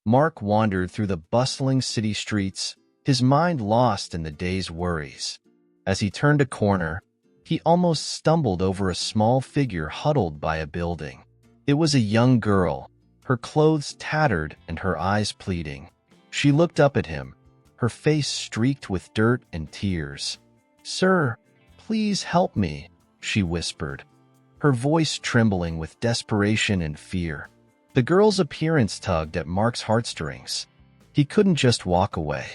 Mark wandered through the bustling city streets, his mind lost in the day's worries. As he turned a corner, he almost stumbled over a small figure huddled by a building. It was a young girl, her clothes tattered and her eyes pleading. She looked up at him, her face streaked with dirt and tears. "Sir, please help me," she whispered, her voice trembling with desperation and fear. The girl's appearance tugged at Mark's heartstrings. He couldn't just walk away.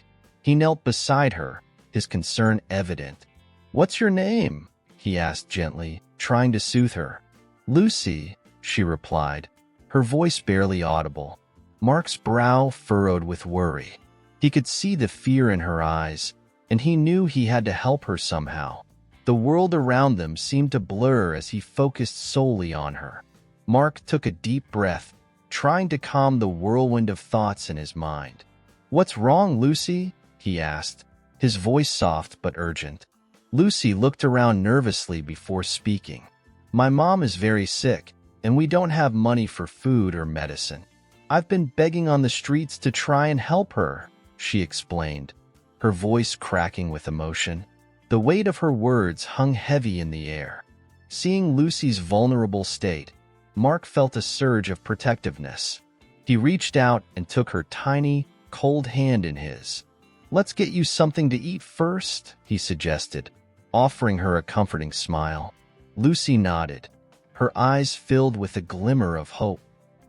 He knelt beside her, his concern evident. "What's your name?" he asked gently, trying to soothe her. "Lucy," she replied, her voice barely audible. Mark's brow furrowed with worry. He could see the fear in her eyes, and he knew he had to help her somehow. The world around them seemed to blur as he focused solely on her. Mark took a deep breath, trying to calm the whirlwind of thoughts in his mind. "What's wrong, Lucy?" he asked, his voice soft but urgent. Lucy looked around nervously before speaking. "My mom is very sick, and we don't have money for food or medicine. I've been begging on the streets to try and help her," she explained, her voice cracking with emotion. The weight of her words hung heavy in the air. Seeing Lucy's vulnerable state, Mark felt a surge of protectiveness. He reached out and took her tiny, cold hand in his. "Let's get you something to eat first," he suggested, offering her a comforting smile. Lucy nodded, her eyes filled with a glimmer of hope.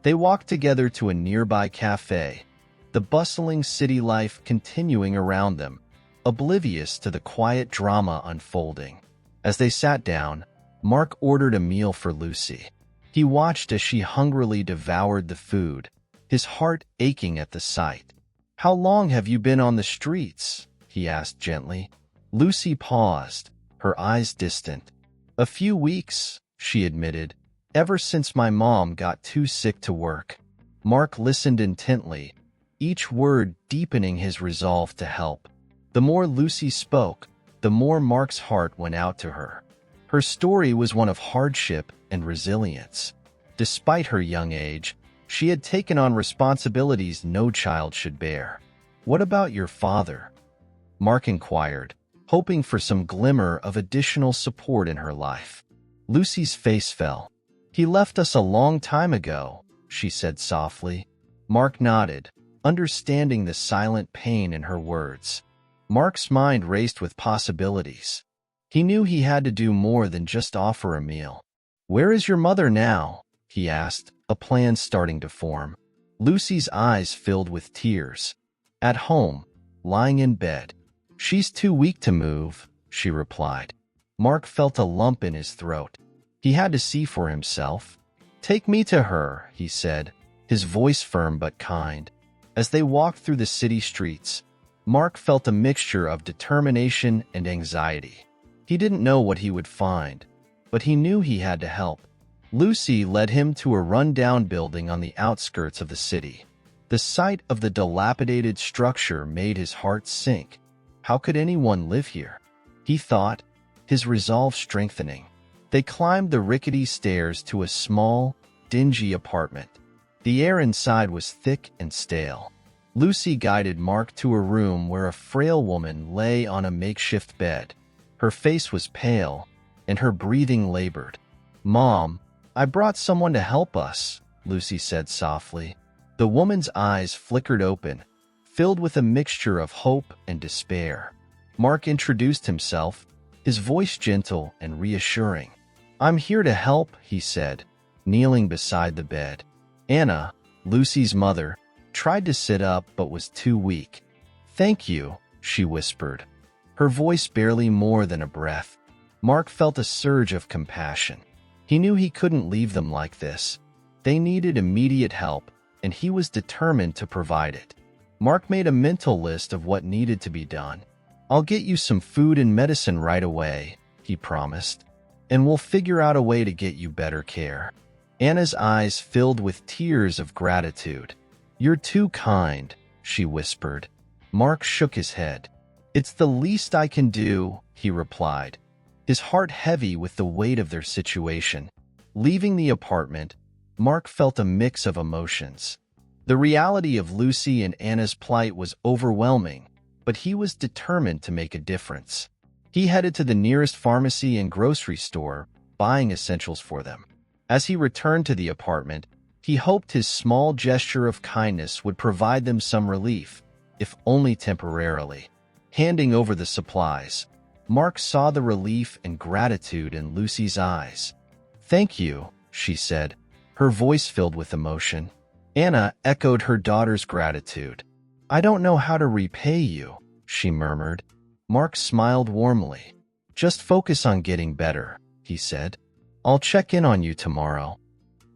They walked together to a nearby cafe, the bustling city life continuing around them, oblivious to the quiet drama unfolding. As they sat down, Mark ordered a meal for Lucy. He watched as she hungrily devoured the food, his heart aching at the sight. "How long have you been on the streets?" he asked gently. Lucy paused, her eyes distant. "A few weeks," she admitted, "ever since my mom got too sick to work." Mark listened intently, each word deepening his resolve to help. The more Lucy spoke, the more Mark's heart went out to her. Her story was one of hardship and resilience. Despite her young age, she had taken on responsibilities no child should bear. "What about your father?" Mark inquired, hoping for some glimmer of additional support in her life. Lucy's face fell. "He left us a long time ago," she said softly. Mark nodded, understanding the silent pain in her words. Mark's mind raced with possibilities. He knew he had to do more than just offer a meal. "Where is your mother now?" he asked, a plan starting to form. Lucy's eyes filled with tears. "At home, lying in bed. She's too weak to move," she replied. Mark felt a lump in his throat. He had to see for himself. "Take me to her," he said, his voice firm but kind. As they walked through the city streets, Mark felt a mixture of determination and anxiety. He didn't know what he would find, but he knew he had to help. Lucy led him to a run-down building on the outskirts of the city. The sight of the dilapidated structure made his heart sink. How could anyone live here? He thought, his resolve strengthening. They climbed the rickety stairs to a small, dingy apartment. The air inside was thick and stale. Lucy guided Mark to a room where a frail woman lay on a makeshift bed. Her face was pale, and her breathing labored. "Mom, I brought someone to help us," Lucy said softly. The woman's eyes flickered open, filled with a mixture of hope and despair. Mark introduced himself, his voice gentle and reassuring. "I'm here to help," he said, kneeling beside the bed. Anna, Lucy's mother, tried to sit up but was too weak. "Thank you," she whispered, her voice barely more than a breath. Mark felt a surge of compassion. He knew he couldn't leave them like this. They needed immediate help, and he was determined to provide it. Mark made a mental list of what needed to be done. "I'll get you some food and medicine right away," he promised, "and we'll figure out a way to get you better care." Anna's eyes filled with tears of gratitude. "You're too kind," she whispered. Mark shook his head. "It's the least I can do," he replied, his heart heavy with the weight of their situation. Leaving the apartment, Mark felt a mix of emotions. The reality of Lucy and Anna's plight was overwhelming, but he was determined to make a difference. He headed to the nearest pharmacy and grocery store, buying essentials for them. As he returned to the apartment, he hoped his small gesture of kindness would provide them some relief, if only temporarily. Handing over the supplies, Mark saw the relief and gratitude in Lucy's eyes. "Thank you," she said, her voice filled with emotion. Anna echoed her daughter's gratitude. "I don't know how to repay you," she murmured. Mark smiled warmly. "Just focus on getting better," he said. "I'll check in on you tomorrow."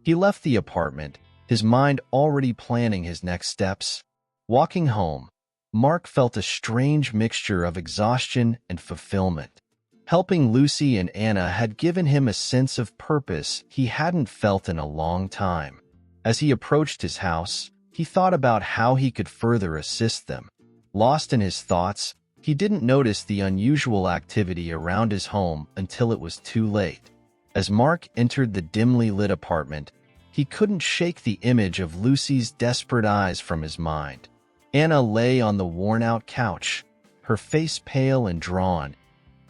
He left the apartment, his mind already planning his next steps. Walking home, Mark felt a strange mixture of exhaustion and fulfillment. Helping Lucy and Anna had given him a sense of purpose he hadn't felt in a long time. As he approached his house, he thought about how he could further assist them. Lost in his thoughts, he didn't notice the unusual activity around his home until it was too late. As Mark entered the dimly lit apartment, he couldn't shake the image of Lucy's desperate eyes from his mind. Anna lay on the worn-out couch, her face pale and drawn,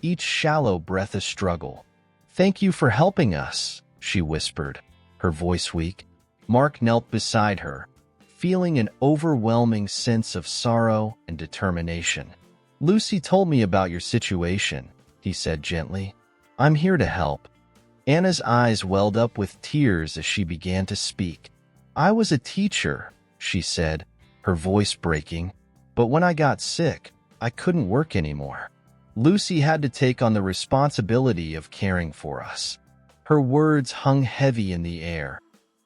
each shallow breath a struggle. "Thank you for helping us," she whispered, her voice weak. Mark knelt beside her, feeling an overwhelming sense of sorrow and determination. "Lucy told me about your situation," he said gently. "I'm here to help." Anna's eyes welled up with tears as she began to speak. "I was a teacher," she said, her voice breaking, "but when I got sick, I couldn't work anymore. Lucy had to take on the responsibility of caring for us." Her words hung heavy in the air,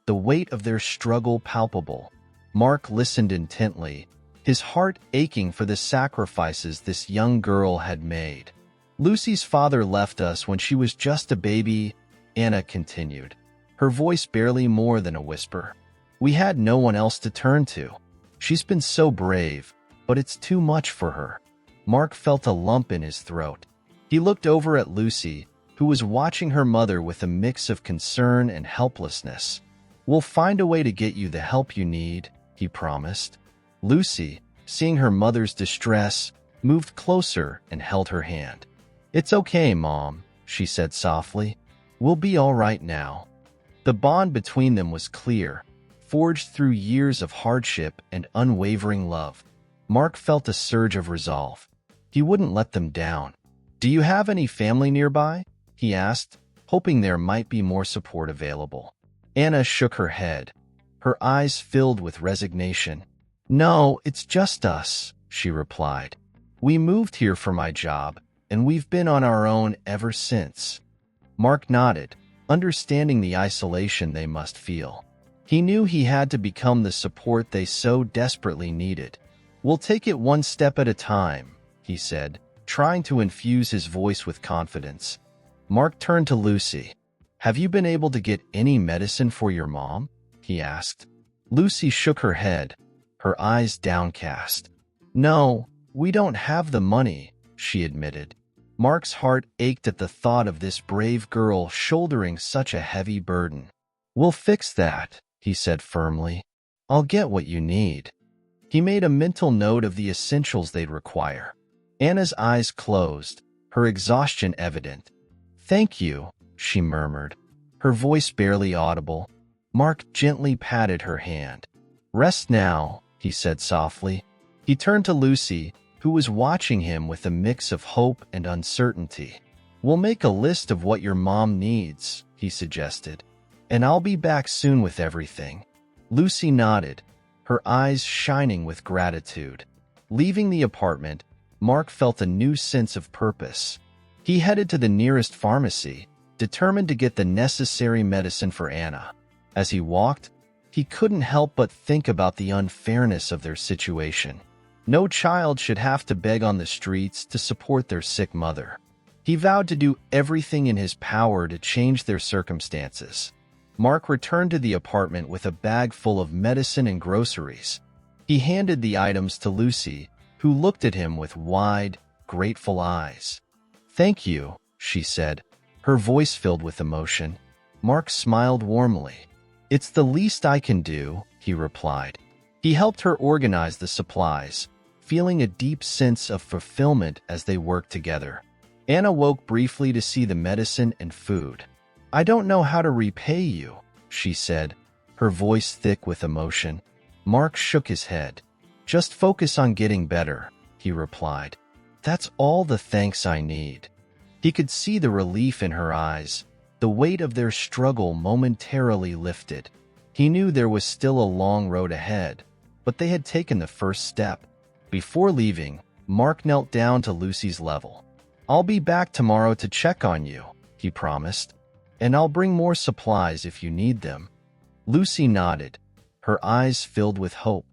the weight of their struggle palpable. Mark listened intently, his heart aching for the sacrifices this young girl had made. "Lucy's father left us when she was just a baby," Anna continued, her voice barely more than a whisper. "We had no one else to turn to. She's been so brave, but it's too much for her." Mark felt a lump in his throat. He looked over at Lucy, who was watching her mother with a mix of concern and helplessness. "We'll find a way to get you the help you need," he promised. Lucy, seeing her mother's distress, moved closer and held her hand. "It's okay, Mom," she said softly. "We'll be all right now." The bond between them was clear, forged through years of hardship and unwavering love. Mark felt a surge of resolve. He wouldn't let them down. "Do you have any family nearby?" he asked, hoping there might be more support available. Anna shook her head, her eyes filled with resignation. "No, it's just us," she replied. "We moved here for my job, and we've been on our own ever since." Mark nodded, understanding the isolation they must feel. He knew he had to become the support they so desperately needed. "We'll take it one step at a time," he said, trying to infuse his voice with confidence. Mark turned to Lucy. "Have you been able to get any medicine for your mom?" he asked. Lucy shook her head, her eyes downcast. "No, we don't have the money," she admitted. Mark's heart ached at the thought of this brave girl shouldering such a heavy burden. "We'll fix that," he said firmly. "I'll get what you need." He made a mental note of the essentials they'd require. Anna's eyes closed, her exhaustion evident. "Thank you," she murmured, her voice barely audible. Mark gently patted her hand. "Rest now," he said softly. He turned to Lucy, who was watching him with a mix of hope and uncertainty. "We'll make a list of what your mom needs," he suggested, "and I'll be back soon with everything." Lucy nodded, her eyes shining with gratitude. Leaving the apartment, Mark felt a new sense of purpose. He headed to the nearest pharmacy, determined to get the necessary medicine for Anna. As he walked, he couldn't help but think about the unfairness of their situation. No child should have to beg on the streets to support their sick mother. He vowed to do everything in his power to change their circumstances. Mark returned to the apartment with a bag full of medicine and groceries. He handed the items to Lucy, who looked at him with wide, grateful eyes. "Thank you," she said, her voice filled with emotion. Mark smiled warmly. "It's the least I can do," he replied. He helped her organize the supplies, feeling a deep sense of fulfillment as they worked together. Anna woke briefly to see the medicine and food. "I don't know how to repay you," she said, her voice thick with emotion. Mark shook his head. "Just focus on getting better," he replied. "That's all the thanks I need." He could see the relief in her eyes. The weight of their struggle momentarily lifted. He knew there was still a long road ahead, but they had taken the first step. Before leaving, Mark knelt down to Lucy's level. "I'll be back tomorrow to check on you," he promised, "and I'll bring more supplies if you need them." Lucy nodded, her eyes filled with hope.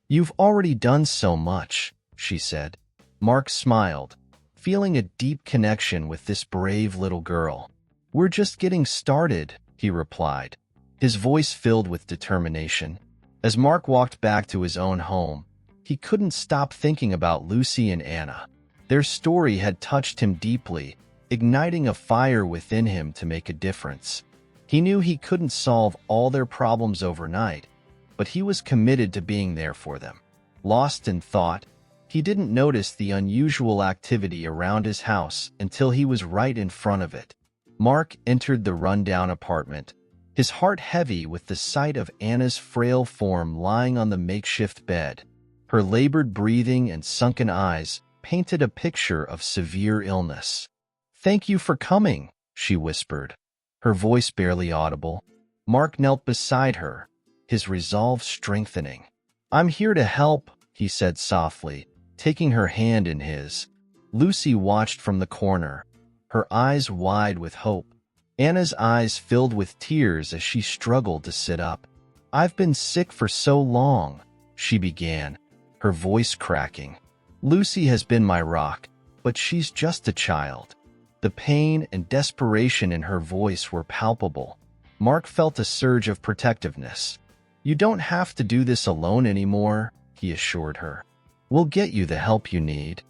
"You've already done so much," she said. Mark smiled, feeling a deep connection with this brave little girl. "We're just getting started," he replied, his voice filled with determination. As Mark walked back to his own home, he couldn't stop thinking about Lucy and Anna. Their story had touched him deeply, igniting a fire within him to make a difference. He knew he couldn't solve all their problems overnight, but he was committed to being there for them. Lost in thought, he didn't notice the unusual activity around his house until he was right in front of it. Mark entered the rundown apartment, his heart heavy with the sight of Anna's frail form lying on the makeshift bed. Her labored breathing and sunken eyes painted a picture of severe illness. "Thank you for coming," she whispered, her voice barely audible. Mark knelt beside her, his resolve strengthening. "I'm here to help," he said softly, taking her hand in his. Lucy watched from the corner, her eyes wide with hope. Anna's eyes filled with tears as she struggled to sit up. "I've been sick for so long," she began, her voice cracking. "Lucy has been my rock, but she's just a child." The pain and desperation in her voice were palpable. Mark felt a surge of protectiveness. "You don't have to do this alone anymore," he assured her. "We'll get you the help you need."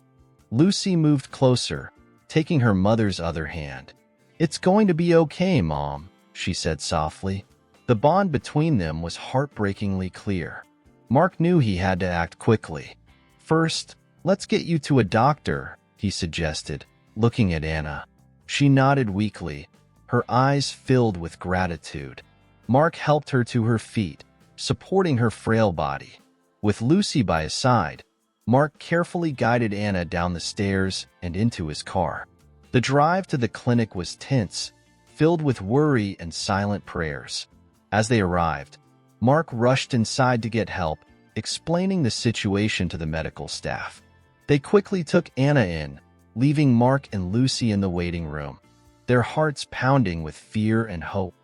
Lucy moved closer, taking her mother's other hand. "It's going to be okay, Mom," she said softly. The bond between them was heartbreakingly clear. Mark knew he had to act quickly. "First, let's get you to a doctor," he suggested, looking at Anna. She nodded weakly, her eyes filled with gratitude. Mark helped her to her feet, supporting her frail body. With Lucy by his side, Mark carefully guided Anna down the stairs and into his car. The drive to the clinic was tense, filled with worry and silent prayers. As they arrived, Mark rushed inside to get help, explaining the situation to the medical staff. They quickly took Anna in, leaving Mark and Lucy in the waiting room, their hearts pounding with fear and hope.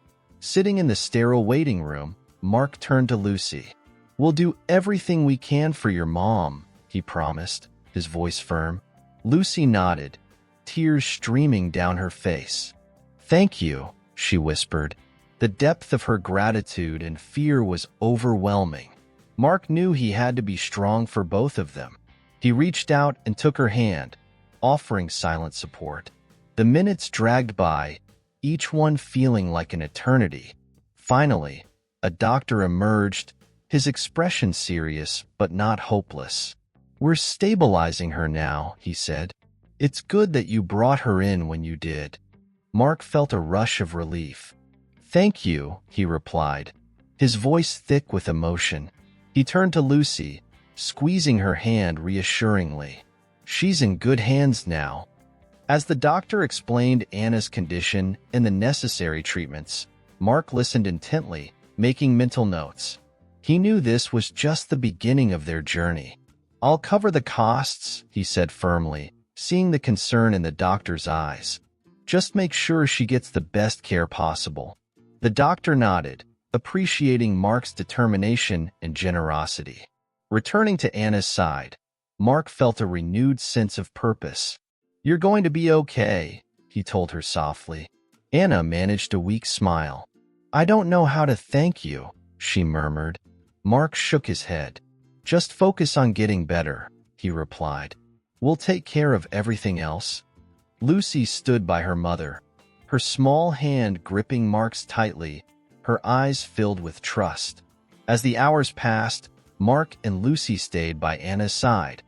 Sitting in the sterile waiting room, Mark turned to Lucy. "We'll do everything we can for your mom," he promised, his voice firm. Lucy nodded, tears streaming down her face. "Thank you," she whispered. The depth of her gratitude and fear was overwhelming. Mark knew he had to be strong for both of them. He reached out and took her hand, offering silent support. The minutes dragged by, each one feeling like an eternity. Finally, a doctor emerged, his expression serious but not hopeless. "We're stabilizing her now," he said. "It's good that you brought her in when you did." Mark felt a rush of relief. "Thank you," he replied, his voice thick with emotion. He turned to Lucy, squeezing her hand reassuringly. "She's in good hands now." As the doctor explained Anna's condition and the necessary treatments, Mark listened intently, making mental notes. He knew this was just the beginning of their journey. "I'll cover the costs," he said firmly, seeing the concern in the doctor's eyes. "Just make sure she gets the best care possible." The doctor nodded, appreciating Mark's determination and generosity. Returning to Anna's side, Mark felt a renewed sense of purpose. "You're going to be okay," he told her softly. Anna managed a weak smile. "I don't know how to thank you," she murmured. Mark shook his head. "Just focus on getting better," he replied. "We'll take care of everything else." Lucy stood by her mother, her small hand gripping Mark's tightly, her eyes filled with trust. As the hours passed, Mark and Lucy stayed by Anna's side,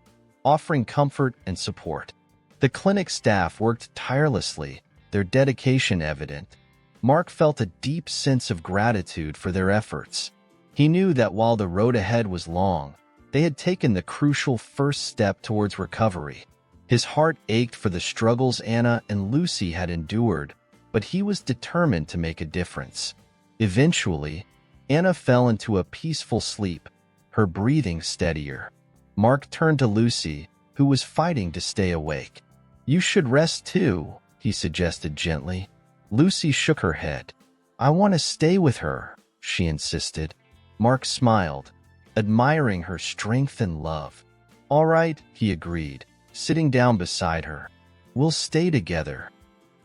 offering comfort and support. The clinic staff worked tirelessly, their dedication evident. Mark felt a deep sense of gratitude for their efforts. He knew that while the road ahead was long, they had taken the crucial first step towards recovery. His heart ached for the struggles Anna and Lucy had endured, but he was determined to make a difference. Eventually, Anna fell into a peaceful sleep, her breathing steadier. Mark turned to Lucy, who was fighting to stay awake. "You should rest too," he suggested gently. Lucy shook her head. "I want to stay with her," she insisted. Mark smiled, admiring her strength and love. "All right," he agreed, sitting down beside her. "We'll stay together."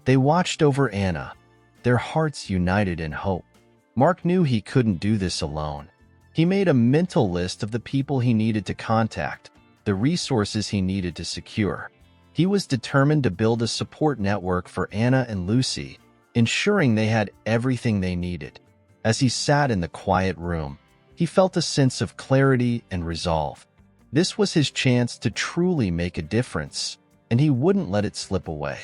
They watched over Anna, their hearts united in hope. Mark knew he couldn't do this alone. He made a mental list of the people he needed to contact, the resources he needed to secure. He was determined to build a support network for Anna and Lucy, ensuring they had everything they needed. As he sat in the quiet room, he felt a sense of clarity and resolve. This was his chance to truly make a difference, and he wouldn't let it slip away.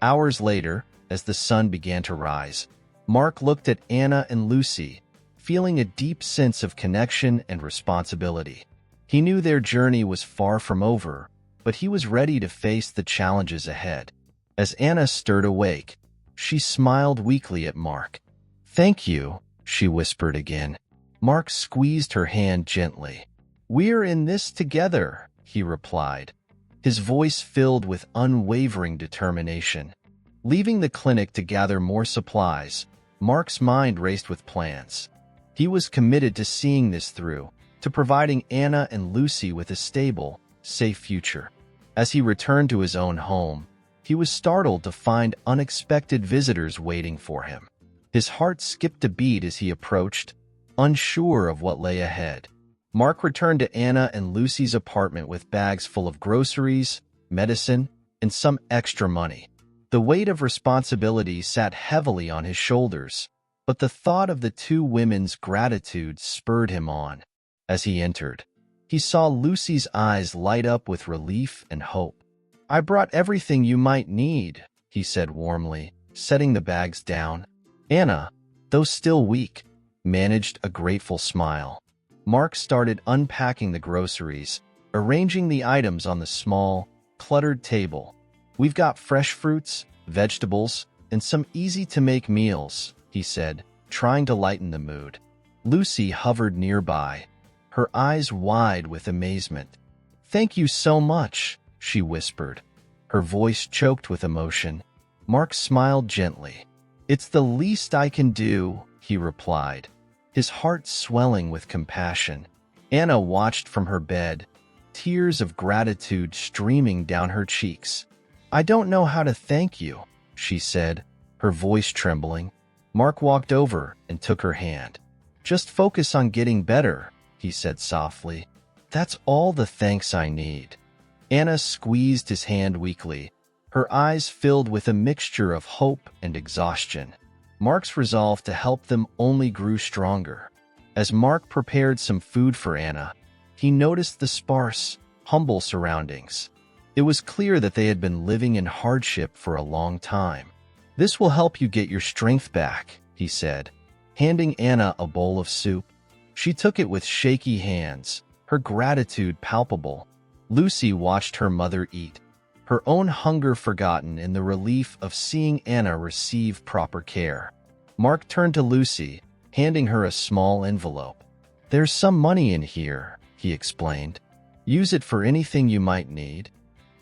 Hours later, as the sun began to rise, Mark looked at Anna and Lucy, feeling a deep sense of connection and responsibility. He knew their journey was far from over, but he was ready to face the challenges ahead. As Anna stirred awake, she smiled weakly at Mark. "Thank you," she whispered again. Mark squeezed her hand gently. "We're in this together," he replied, his voice filled with unwavering determination. Leaving the clinic to gather more supplies, Mark's mind raced with plans. He was committed to seeing this through, to providing Anna and Lucy with a stable, safe future. As he returned to his own home, he was startled to find unexpected visitors waiting for him. His heart skipped a beat as he approached, unsure of what lay ahead. Mark returned to Anna and Lucy's apartment with bags full of groceries, medicine, and some extra money. The weight of responsibility sat heavily on his shoulders, but the thought of the two women's gratitude spurred him on. As he entered, he saw Lucy's eyes light up with relief and hope. "I brought everything you might need," he said warmly, setting the bags down. Anna, though still weak, managed a grateful smile. Mark started unpacking the groceries, arranging the items on the small, cluttered table. "We've got fresh fruits, vegetables, and some easy-to-make meals," he said, trying to lighten the mood. Lucy hovered nearby, her eyes wide with amazement. "Thank you so much," she whispered, her voice choked with emotion. Mark smiled gently. "It's the least I can do," he replied, his heart swelling with compassion. Anna watched from her bed, tears of gratitude streaming down her cheeks. "I don't know how to thank you," she said, her voice trembling. Mark walked over and took her hand. "Just focus on getting better," he said softly. "That's all the thanks I need." Anna squeezed his hand weakly, her eyes filled with a mixture of hope and exhaustion. Mark's resolve to help them only grew stronger. As Mark prepared some food for Anna, he noticed the sparse, humble surroundings. It was clear that they had been living in hardship for a long time. "This will help you get your strength back," he said, handing Anna a bowl of soup. She took it with shaky hands, her gratitude palpable. Lucy watched her mother eat, her own hunger forgotten in the relief of seeing Anna receive proper care. Mark turned to Lucy, handing her a small envelope. "There's some money in here," he explained. "Use it for anything you might need."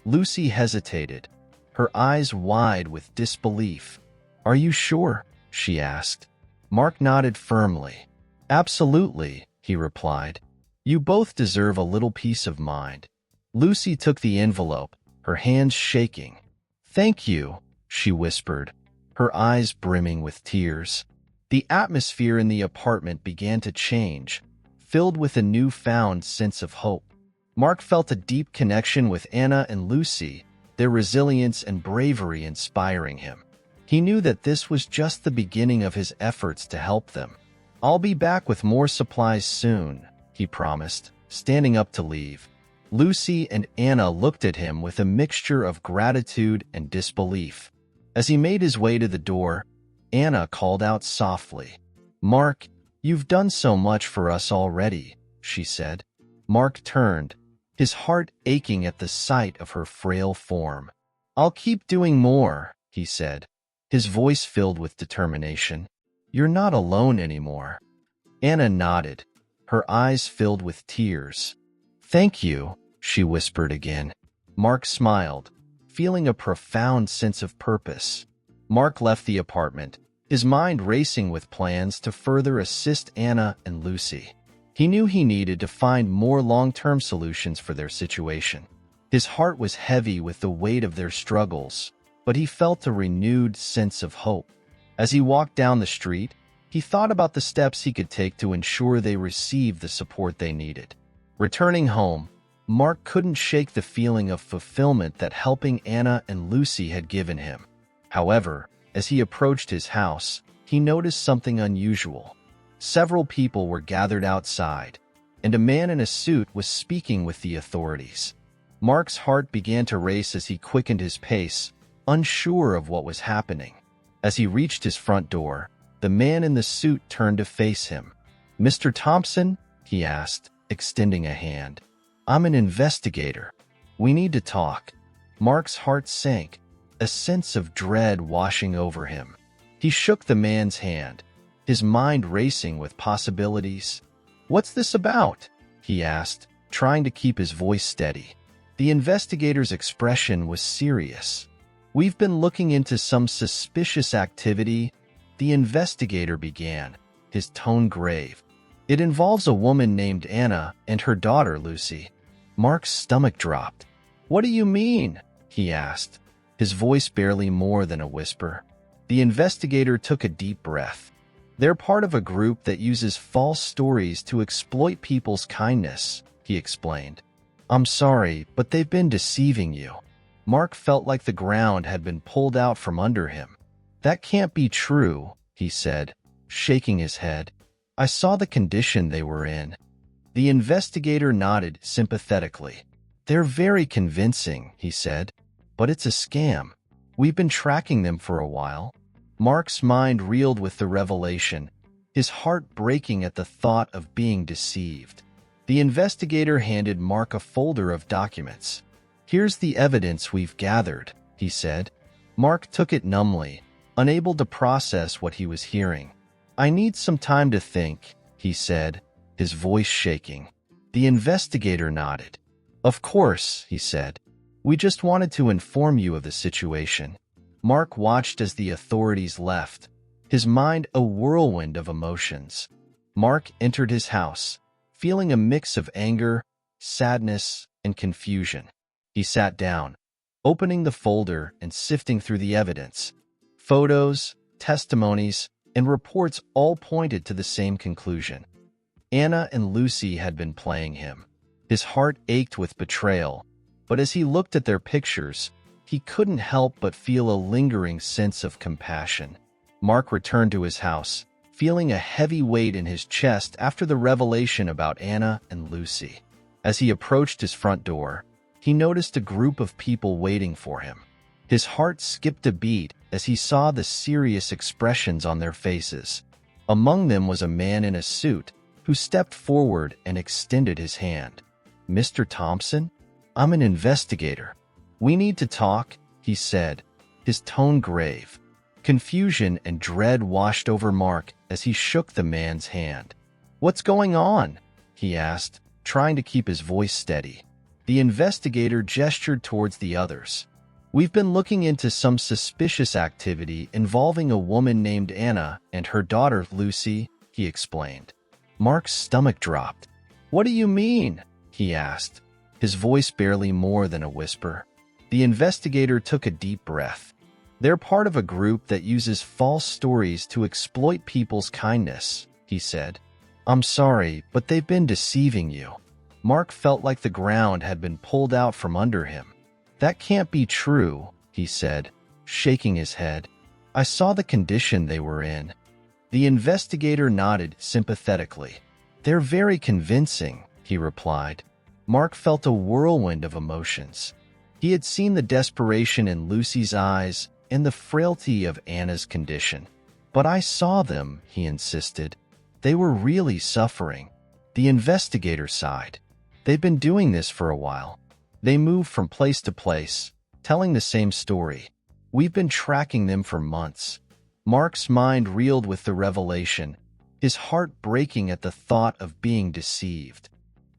Lucy hesitated, her eyes wide with disbelief. "Are you sure?" she asked. Mark nodded firmly. "Absolutely," he replied. "You both deserve a little peace of mind." Lucy took the envelope, her hands shaking. "Thank you," she whispered, her eyes brimming with tears. The atmosphere in the apartment began to change, filled with a newfound sense of hope. Mark felt a deep connection with Anna and Lucy, their resilience and bravery inspiring him. He knew that this was just the beginning of his efforts to help them. "I'll be back with more supplies soon," he promised, standing up to leave. Lucy and Anna looked at him with a mixture of gratitude and disbelief. As he made his way to the door, Anna called out softly, "Mark, you've done so much for us already," she said. Mark turned, his heart aching at the sight of her frail form. "I'll keep doing more," he said, his voice filled with determination. "You're not alone anymore." Anna nodded, her eyes filled with tears. "Thank you," she whispered again. Mark smiled, feeling a profound sense of purpose. Mark left the apartment, his mind racing with plans to further assist Anna and Lucy. He knew he needed to find more long-term solutions for their situation. His heart was heavy with the weight of their struggles, but he felt a renewed sense of hope. As he walked down the street, he thought about the steps he could take to ensure they received the support they needed. Returning home, Mark couldn't shake the feeling of fulfillment that helping Anna and Lucy had given him. However, as he approached his house, he noticed something unusual. Several people were gathered outside, and a man in a suit was speaking with the authorities. Mark's heart began to race as he quickened his pace, unsure of what was happening. As he reached his front door, the man in the suit turned to face him. "Mr. Thompson?" he asked, extending a hand. "I'm an investigator. We need to talk." Mark's heart sank, a sense of dread washing over him. He shook the man's hand, his mind racing with possibilities. "What's this about?" he asked, trying to keep his voice steady. The investigator's expression was serious. "We've been looking into some suspicious activity," the investigator began, his tone grave. "It involves a woman named Anna and her daughter Lucy." Mark's stomach dropped. "What do you mean?" he asked, his voice barely more than a whisper. The investigator took a deep breath. "They're part of a group that uses false stories to exploit people's kindness," he explained. "I'm sorry, but they've been deceiving you." Mark felt like the ground had been pulled out from under him. "That can't be true," he said, shaking his head. "I saw the condition they were in." The investigator nodded sympathetically. "They're very convincing," he said, "but it's a scam. We've been tracking them for a while." Mark's mind reeled with the revelation, his heart breaking at the thought of being deceived. The investigator handed Mark a folder of documents. "Here's the evidence we've gathered," he said. Mark took it numbly, unable to process what he was hearing. "I need some time to think," he said, his voice shaking. The investigator nodded. "Of course," he said. "We just wanted to inform you of the situation." Mark watched as the authorities left, his mind a whirlwind of emotions. Mark entered his house, feeling a mix of anger, sadness, and confusion. He sat down, opening the folder and sifting through the evidence. Photos, testimonies, and reports all pointed to the same conclusion. Anna and Lucy had been playing him. His heart ached with betrayal, but as he looked at their pictures, he couldn't help but feel a lingering sense of compassion. Mark returned to his house, feeling a heavy weight in his chest after the revelation about Anna and Lucy. As he approached his front door, he noticed a group of people waiting for him. His heart skipped a beat as he saw the serious expressions on their faces. Among them was a man in a suit who stepped forward and extended his hand. "Mr. Thompson? I'm an investigator. We need to talk," he said, his tone grave. Confusion and dread washed over Mark as he shook the man's hand. "What's going on?" he asked, trying to keep his voice steady. The investigator gestured towards the others. "We've been looking into some suspicious activity involving a woman named Anna and her daughter Lucy," he explained. Mark's stomach dropped. "What do you mean?" he asked, his voice barely more than a whisper. The investigator took a deep breath. "They're part of a group that uses false stories to exploit people's kindness," he said. "I'm sorry, but they've been deceiving you." Mark felt like the ground had been pulled out from under him. "That can't be true," he said, shaking his head. "I saw the condition they were in." The investigator nodded sympathetically. "They're very convincing," he replied. Mark felt a whirlwind of emotions. He had seen the desperation in Lucy's eyes and the frailty of Anna's condition. But I saw them, he insisted. They were really suffering. The investigator sighed. They've been doing this for a while. They move from place to place, telling the same story. We've been tracking them for months. Mark's mind reeled with the revelation, his heart breaking at the thought of being deceived.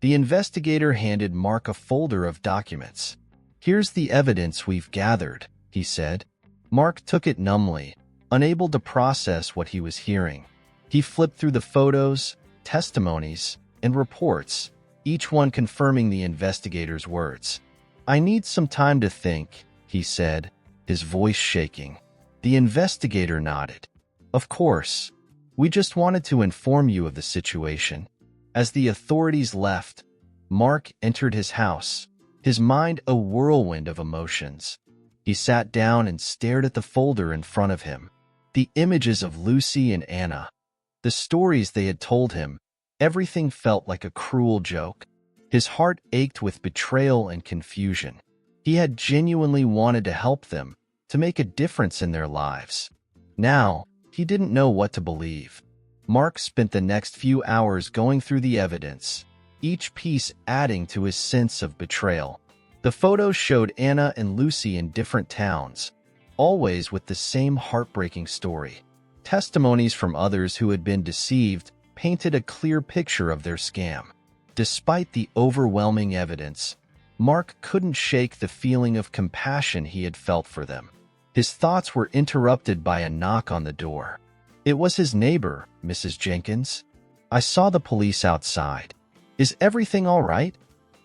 The investigator handed Mark a folder of documents. Here's the evidence we've gathered, he said. Mark took it numbly, unable to process what he was hearing. He flipped through the photos, testimonies, and reports, each one confirming the investigator's words. I need some time to think, he said, his voice shaking. The investigator nodded. Of course. We just wanted to inform you of the situation. As the authorities left, Mark entered his house, his mind a whirlwind of emotions. He sat down and stared at the folder in front of him. The images of Lucy and Anna, the stories they had told him, everything felt like a cruel joke. His heart ached with betrayal and confusion. He had genuinely wanted to help them, to make a difference in their lives. Now, he didn't know what to believe. Mark spent the next few hours going through the evidence, each piece adding to his sense of betrayal. The photos showed Anna and Lucy in different towns, always with the same heartbreaking story. Testimonies from others who had been deceived painted a clear picture of their scam. Despite the overwhelming evidence, Mark couldn't shake the feeling of compassion he had felt for them. His thoughts were interrupted by a knock on the door. It was his neighbor, Mrs. Jenkins. I saw the police outside. Is everything all right?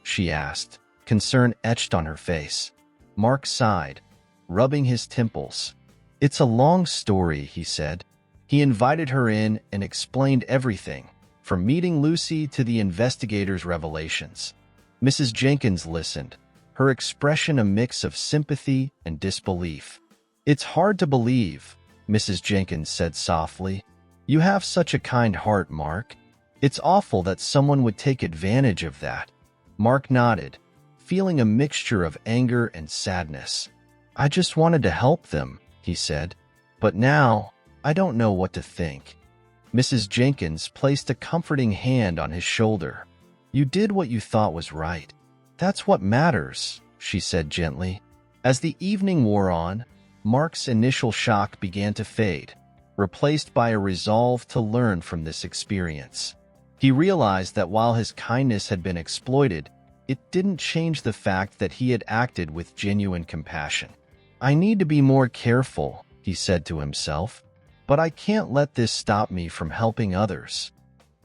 She asked, concern etched on her face. Mark sighed, rubbing his temples. It's a long story, he said. He invited her in and explained everything, from meeting Lucy to the investigator's revelations. Mrs. Jenkins listened, her expression a mix of sympathy and disbelief. It's hard to believe, Mrs. Jenkins said softly. You have such a kind heart, Mark. It's awful that someone would take advantage of that. Mark nodded, feeling a mixture of anger and sadness. I just wanted to help them, he said. But now, I don't know what to think. Mrs. Jenkins placed a comforting hand on his shoulder. You did what you thought was right. That's what matters, she said gently. As the evening wore on, Mark's initial shock began to fade, replaced by a resolve to learn from this experience. He realized that while his kindness had been exploited, it didn't change the fact that he had acted with genuine compassion. I need to be more careful, he said to himself, but I can't let this stop me from helping others.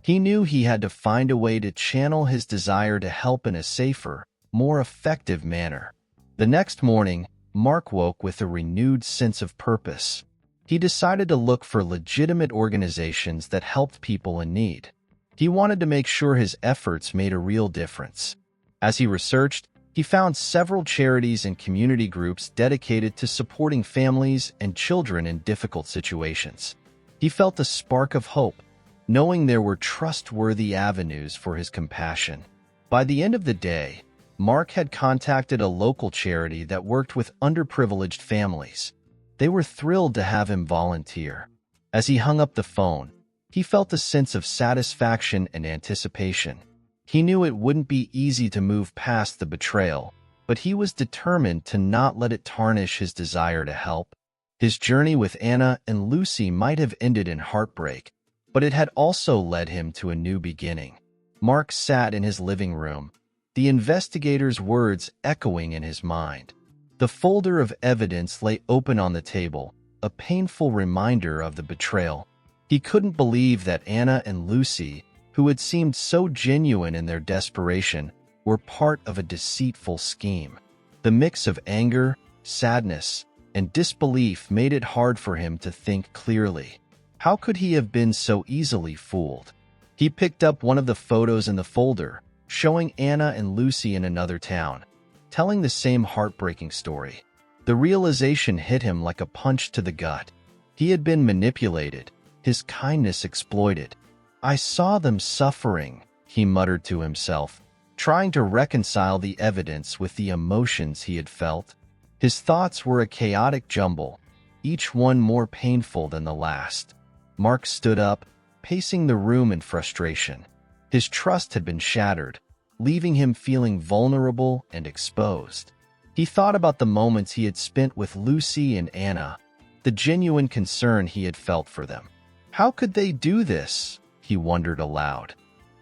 He knew he had to find a way to channel his desire to help in a safer, more effective manner. The next morning, Mark woke with a renewed sense of purpose. He decided to look for legitimate organizations that helped people in need. He wanted to make sure his efforts made a real difference. As he researched, he found several charities and community groups dedicated to supporting families and children in difficult situations. He felt a spark of hope, knowing there were trustworthy avenues for his compassion. By the end of the day, Mark had contacted a local charity that worked with underprivileged families. They were thrilled to have him volunteer. As he hung up the phone, he felt a sense of satisfaction and anticipation. He knew it wouldn't be easy to move past the betrayal, but he was determined to not let it tarnish his desire to help. His journey with Anna and Lucy might have ended in heartbreak, but it had also led him to a new beginning. Mark sat in his living room, the investigator's words echoing in his mind. The folder of evidence lay open on the table, a painful reminder of the betrayal. He couldn't believe that Anna and Lucy, who had seemed so genuine in their desperation, were part of a deceitful scheme. The mix of anger, sadness, and disbelief made it hard for him to think clearly. How could he have been so easily fooled? He picked up one of the photos in the folder, showing Anna and Lucy in another town, telling the same heartbreaking story. The realization hit him like a punch to the gut. He had been manipulated, his kindness exploited. I saw them suffering, he muttered to himself, trying to reconcile the evidence with the emotions he had felt. His thoughts were a chaotic jumble, each one more painful than the last. Mark stood up, pacing the room in frustration. His trust had been shattered, leaving him feeling vulnerable and exposed. He thought about the moments he had spent with Lucy and Anna, the genuine concern he had felt for them. How could they do this? He wondered aloud,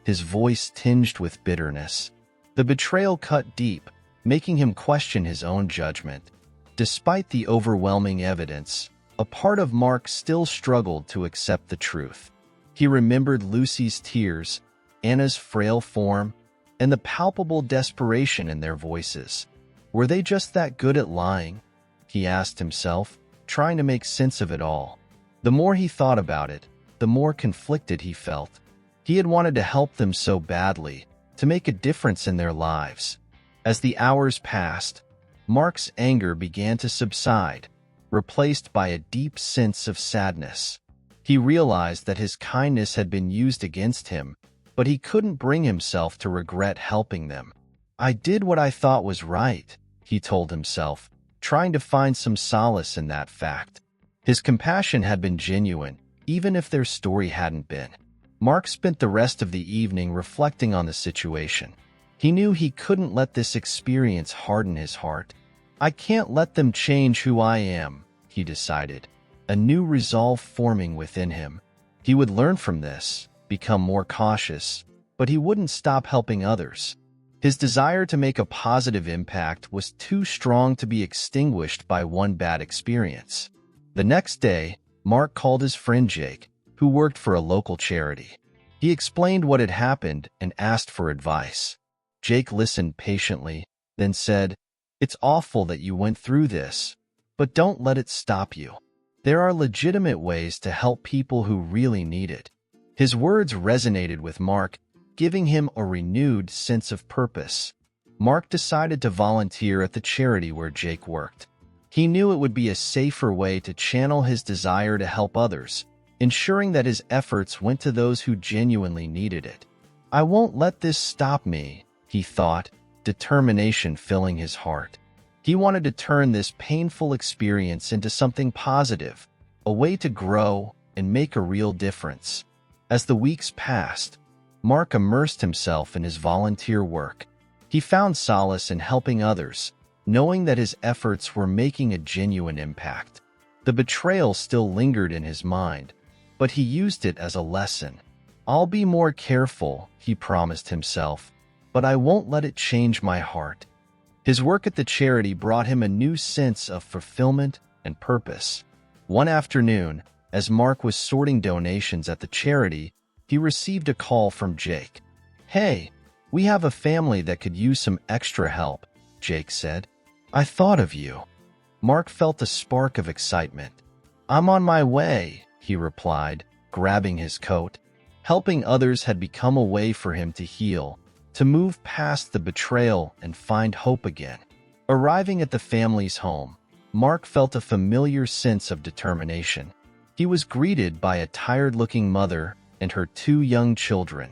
his voice tinged with bitterness. The betrayal cut deep, making him question his own judgment. Despite the overwhelming evidence, a part of Mark still struggled to accept the truth. He remembered Lucy's tears, Anna's frail form, and the palpable desperation in their voices. Were they just that good at lying? He asked himself, trying to make sense of it all. The more he thought about it, the more conflicted he felt. He had wanted to help them so badly, to make a difference in their lives. As the hours passed, Mark's anger began to subside, replaced by a deep sense of sadness. He realized that his kindness had been used against him, but he couldn't bring himself to regret helping them. I did what I thought was right, he told himself, trying to find some solace in that fact. His compassion had been genuine, even if their story hadn't been. Mark spent the rest of the evening reflecting on the situation. He knew he couldn't let this experience harden his heart. I can't let them change who I am, he decided, a new resolve forming within him. He would learn from this, become more cautious, but he wouldn't stop helping others. His desire to make a positive impact was too strong to be extinguished by one bad experience. The next day, Mark called his friend Jake, who worked for a local charity. He explained what had happened and asked for advice. Jake listened patiently, then said, "It's awful that you went through this, but don't let it stop you. There are legitimate ways to help people who really need it." His words resonated with Mark, giving him a renewed sense of purpose. Mark decided to volunteer at the charity where Jake worked. He knew it would be a safer way to channel his desire to help others, ensuring that his efforts went to those who genuinely needed it. I won't let this stop me, he thought, determination filling his heart. He wanted to turn this painful experience into something positive, a way to grow and make a real difference. As the weeks passed, Mark immersed himself in his volunteer work. He found solace in helping others, knowing that his efforts were making a genuine impact. The betrayal still lingered in his mind, but he used it as a lesson. I'll be more careful, he promised himself, but I won't let it change my heart. His work at the charity brought him a new sense of fulfillment and purpose. One afternoon, as Mark was sorting donations at the charity, he received a call from Jake. "Hey, we have a family that could use some extra help," Jake said. "I thought of you." Mark felt a spark of excitement. "I'm on my way," he replied, grabbing his coat. Helping others had become a way for him to heal, to move past the betrayal and find hope again. Arriving at the family's home, Mark felt a familiar sense of determination. He was greeted by a tired-looking mother and her 2 young children.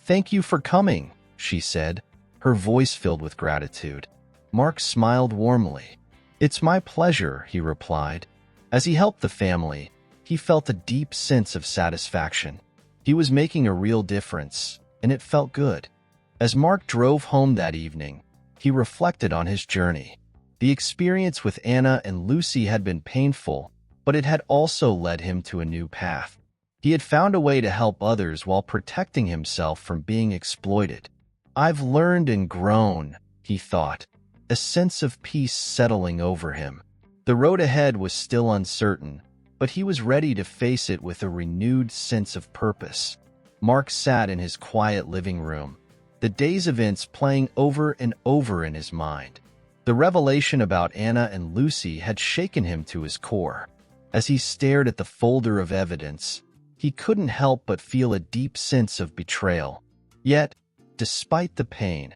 "Thank you for coming," she said, her voice filled with gratitude. Mark smiled warmly. "It's my pleasure," he replied. As he helped the family, he felt a deep sense of satisfaction. He was making a real difference, and it felt good. As Mark drove home that evening, he reflected on his journey. The experience with Anna and Lucy had been painful, but it had also led him to a new path. He had found a way to help others while protecting himself from being exploited. "I've learned and grown," he thought, a sense of peace settling over him. The road ahead was still uncertain, but he was ready to face it with a renewed sense of purpose. Mark sat in his quiet living room, the day's events playing over and over in his mind. The revelation about Anna and Lucy had shaken him to his core. As he stared at the folder of evidence, he couldn't help but feel a deep sense of betrayal. Yet, despite the pain,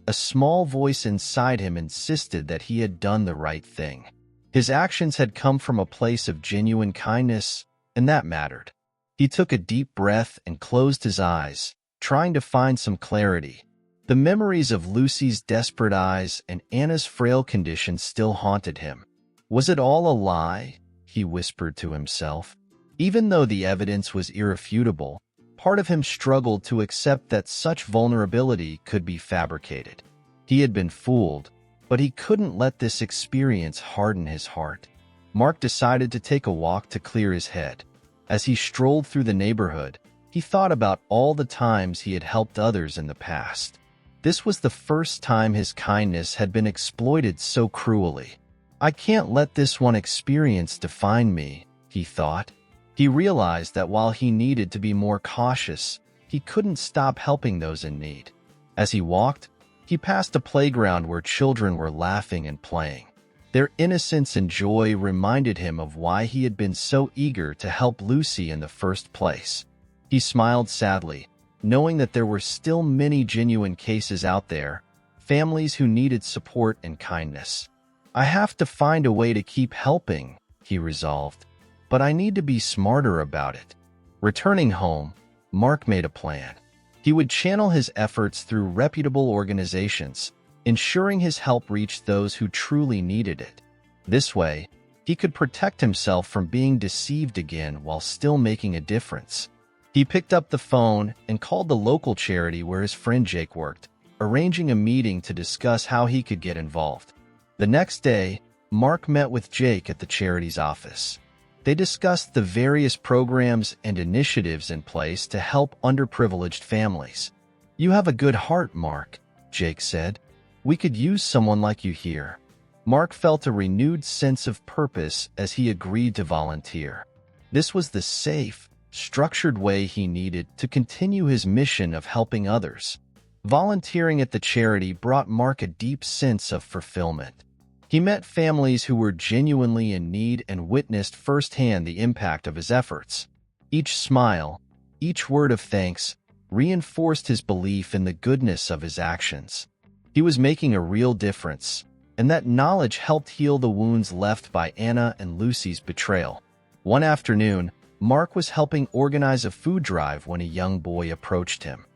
a small voice inside him insisted that he had done the right thing. His actions had come from a place of genuine kindness, and that mattered. He took a deep breath and closed his eyes, trying to find some clarity. The memories of Lucy's desperate eyes and Anna's frail condition still haunted him. Was it all a lie? He whispered to himself. Even though the evidence was irrefutable, part of him struggled to accept that such vulnerability could be fabricated. He had been fooled, but he couldn't let this experience harden his heart. Mark decided to take a walk to clear his head. As he strolled through the neighborhood, he thought about all the times he had helped others in the past. This was the first time his kindness had been exploited so cruelly. I can't let this one experience define me, he thought. He realized that while he needed to be more cautious, he couldn't stop helping those in need. As he walked, he passed a playground where children were laughing and playing. Their innocence and joy reminded him of why he had been so eager to help Lucy in the first place. He smiled sadly, knowing that there were still many genuine cases out there, families who needed support and kindness. I have to find a way to keep helping, he resolved, but I need to be smarter about it. Returning home, Mark made a plan. He would channel his efforts through reputable organizations, ensuring his help reached those who truly needed it. This way, he could protect himself from being deceived again while still making a difference. He picked up the phone and called the local charity where his friend Jake worked, arranging a meeting to discuss how he could get involved. The next day, Mark met with Jake at the charity's office. They discussed the various programs and initiatives in place to help underprivileged families. "You have a good heart, Mark," Jake said. "We could use someone like you here." Mark felt a renewed sense of purpose as he agreed to volunteer. This was the safe, structured way he needed to continue his mission of helping others. Volunteering at the charity brought Mark a deep sense of fulfillment. He met families who were genuinely in need and witnessed firsthand the impact of his efforts. Each smile, each word of thanks, reinforced his belief in the goodness of his actions. He was making a real difference, and that knowledge helped heal the wounds left by Anna and Lucy's betrayal. One afternoon, Mark was helping organize a food drive when a young boy approached him.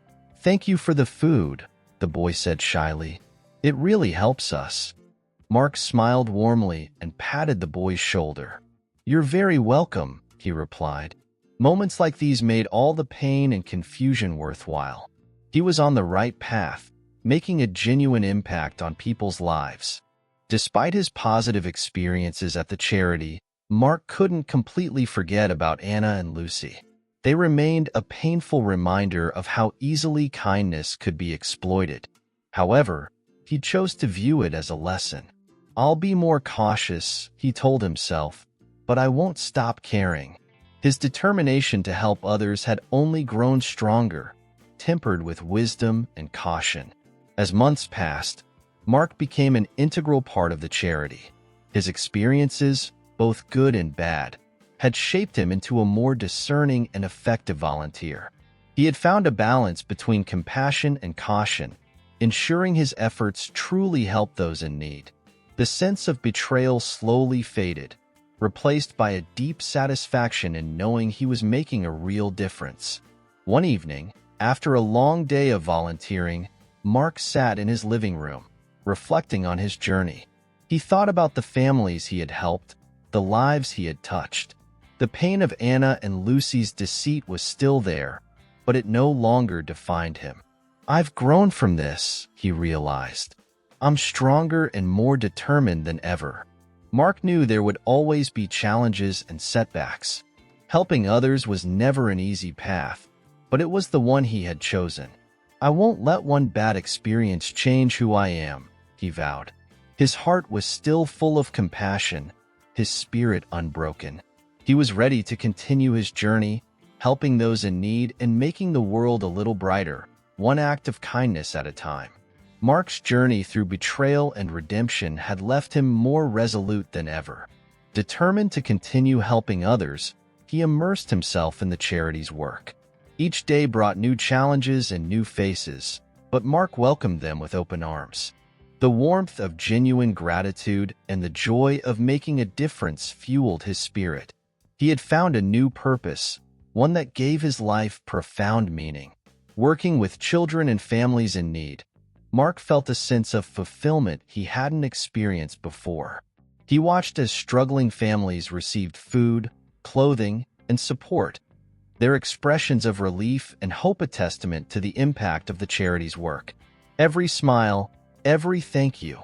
"Thank you for the food," the boy said shyly. "It really helps us." Mark smiled warmly and patted the boy's shoulder. "You're very welcome," he replied. Moments like these made all the pain and confusion worthwhile. He was on the right path, making a genuine impact on people's lives. Despite his positive experiences at the charity, Mark couldn't completely forget about Anna and Lucy. They remained a painful reminder of how easily kindness could be exploited. However, he chose to view it as a lesson. "I'll be more cautious," he told himself, "but I won't stop caring." His determination to help others had only grown stronger, tempered with wisdom and caution. As months passed, Mark became an integral part of the charity. His experiences, both good and bad, had shaped him into a more discerning and effective volunteer. He had found a balance between compassion and caution, ensuring his efforts truly helped those in need. The sense of betrayal slowly faded, replaced by a deep satisfaction in knowing he was making a real difference. One evening, after a long day of volunteering, Mark sat in his living room, reflecting on his journey. He thought about the families he had helped, the lives he had touched. The pain of Anna and Lucy's deceit was still there, but it no longer defined him. "I've grown from this," he realized. "I'm stronger and more determined than ever." Mark knew there would always be challenges and setbacks. Helping others was never an easy path, but it was the one he had chosen. "I won't let one bad experience change who I am," he vowed. His heart was still full of compassion, his spirit unbroken. He was ready to continue his journey, helping those in need and making the world a little brighter, one act of kindness at a time. Mark's journey through betrayal and redemption had left him more resolute than ever. Determined to continue helping others, he immersed himself in the charity's work. Each day brought new challenges and new faces, but Mark welcomed them with open arms. The warmth of genuine gratitude and the joy of making a difference fueled his spirit. He had found a new purpose, one that gave his life profound meaning. Working with children and families in need, Mark felt a sense of fulfillment he hadn't experienced before. He watched as struggling families received food, clothing, and support, their expressions of relief and hope a testament to the impact of the charity's work. Every smile, every thank you,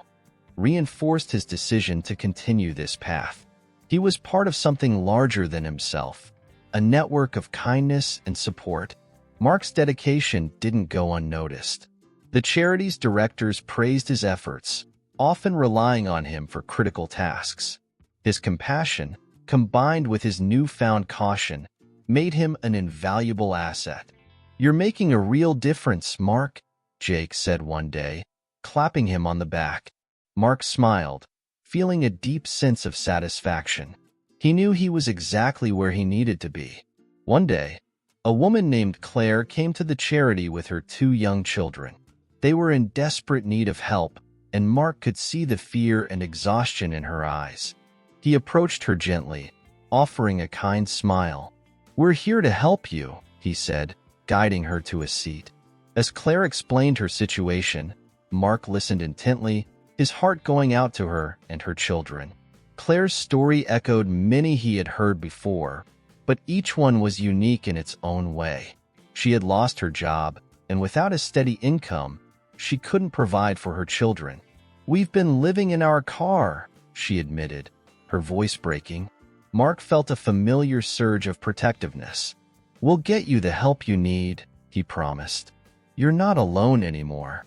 reinforced his decision to continue this path. He was part of something larger than himself, a network of kindness and support. Mark's dedication didn't go unnoticed. The charity's directors praised his efforts, often relying on him for critical tasks. His compassion, combined with his newfound caution, made him an invaluable asset. "You're making a real difference, Mark," Jake said one day, clapping him on the back. Mark smiled, feeling a deep sense of satisfaction. He knew he was exactly where he needed to be. One day, a woman named Claire came to the charity with her 2 young children. They were in desperate need of help, and Mark could see the fear and exhaustion in her eyes. He approached her gently, offering a kind smile. "We're here to help you," he said, guiding her to a seat. As Claire explained her situation, Mark listened intently, his heart going out to her and her children. Claire's story echoed many he had heard before, but each one was unique in its own way. She had lost her job, and without a steady income, she couldn't provide for her children. "We've been living in our car," she admitted, her voice breaking. Mark felt a familiar surge of protectiveness. "We'll get you the help you need," he promised. "You're not alone anymore."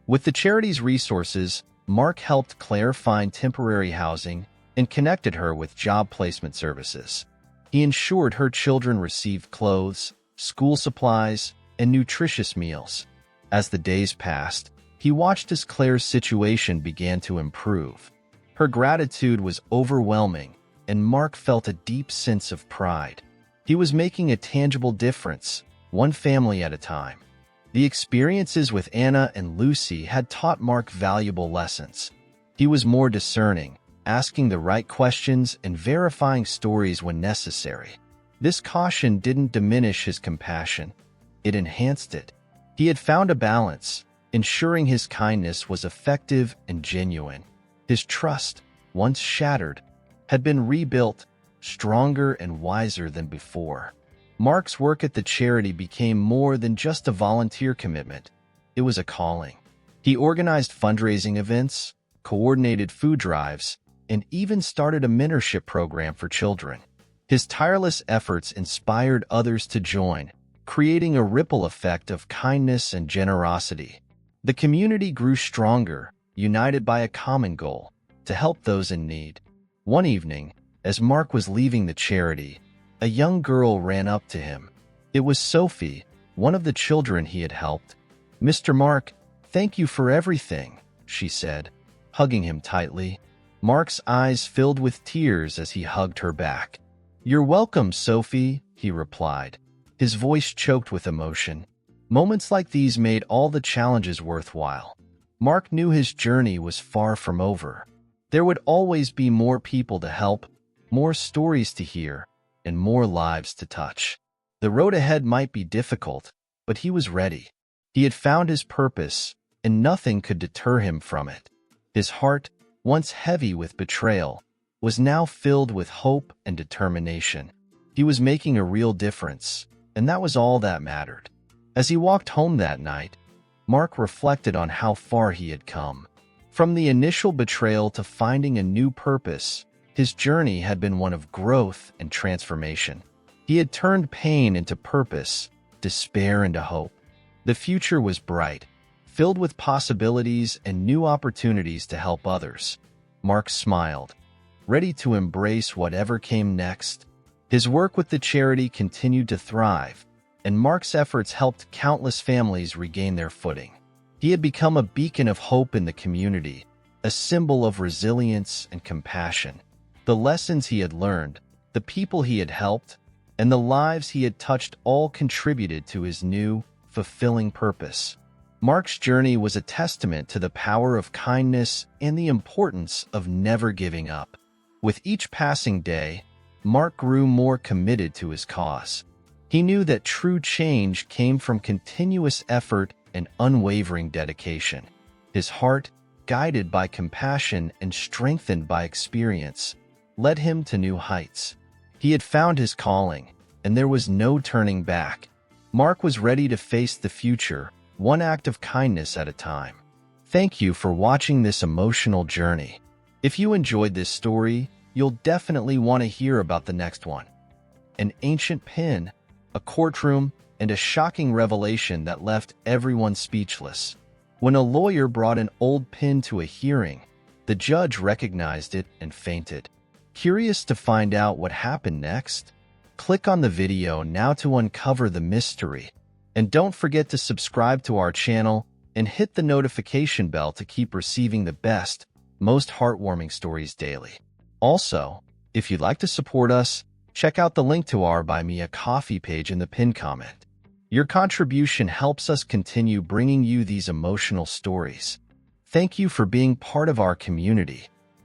With the charity's resources, Mark helped Claire find temporary housing and connected her with job placement services. He ensured her children received clothes, school supplies, and nutritious meals. As the days passed, he watched as Claire's situation began to improve. Her gratitude was overwhelming, and Mark felt a deep sense of pride. He was making a tangible difference, one family at a time. The experiences with Anna and Lucy had taught Mark valuable lessons. He was more discerning, asking the right questions and verifying stories when necessary. This caution didn't diminish his compassion. It enhanced it. He had found a balance, ensuring his kindness was effective and genuine. His trust, once shattered, had been rebuilt, stronger and wiser than before. Mark's work at the charity became more than just a volunteer commitment. It was a calling. He organized fundraising events, coordinated food drives, and even started a mentorship program for children. His tireless efforts inspired others to join, creating a ripple effect of kindness and generosity. The community grew stronger, united by a common goal: to help those in need. One evening, as Mark was leaving the charity, a young girl ran up to him. It was Sophie, one of the children he had helped. "Mr. Mark, thank you for everything," she said, hugging him tightly. Mark's eyes filled with tears as he hugged her back. "You're welcome, Sophie," he replied, his voice choked with emotion. Moments like these made all the challenges worthwhile. Mark knew his journey was far from over. There would always be more people to help, more stories to hear, and more lives to touch. The road ahead might be difficult, but he was ready. He had found his purpose, and nothing could deter him from it. His heart, once heavy with betrayal, was now filled with hope and determination. He was making a real difference, and that was all that mattered. As he walked home that night, Mark reflected on how far he had come. From the initial betrayal to finding a new purpose, his journey had been one of growth and transformation. He had turned pain into purpose, despair into hope. The future was bright, filled with possibilities and new opportunities to help others. Mark smiled, ready to embrace whatever came next. His work with the charity continued to thrive, and Mark's efforts helped countless families regain their footing. He had become a beacon of hope in the community, a symbol of resilience and compassion. The lessons he had learned, the people he had helped, and the lives he had touched all contributed to his new, fulfilling purpose. Mark's journey was a testament to the power of kindness and the importance of never giving up. With each passing day, Mark grew more committed to his cause. He knew that true change came from continuous effort and unwavering dedication. His heart, guided by compassion and strengthened by experience, led him to new heights. He had found his calling, and there was no turning back. Mark was ready to face the future, one act of kindness at a time. Thank you for watching this emotional journey. If you enjoyed this story, you'll definitely want to hear about the next one. An ancient pin, a courtroom, and a shocking revelation that left everyone speechless. When a lawyer brought an old pin to a hearing, the judge recognized it and fainted. Curious to find out what happened next? Click on the video now to uncover the mystery. And don't forget to subscribe to our channel and hit the notification bell to keep receiving the best, most heartwarming stories daily. Also, if you'd like to support us, check out the link to our Buy Me a Coffee page in the pinned comment. Your contribution helps us continue bringing you these emotional stories. Thank you for being part of our community.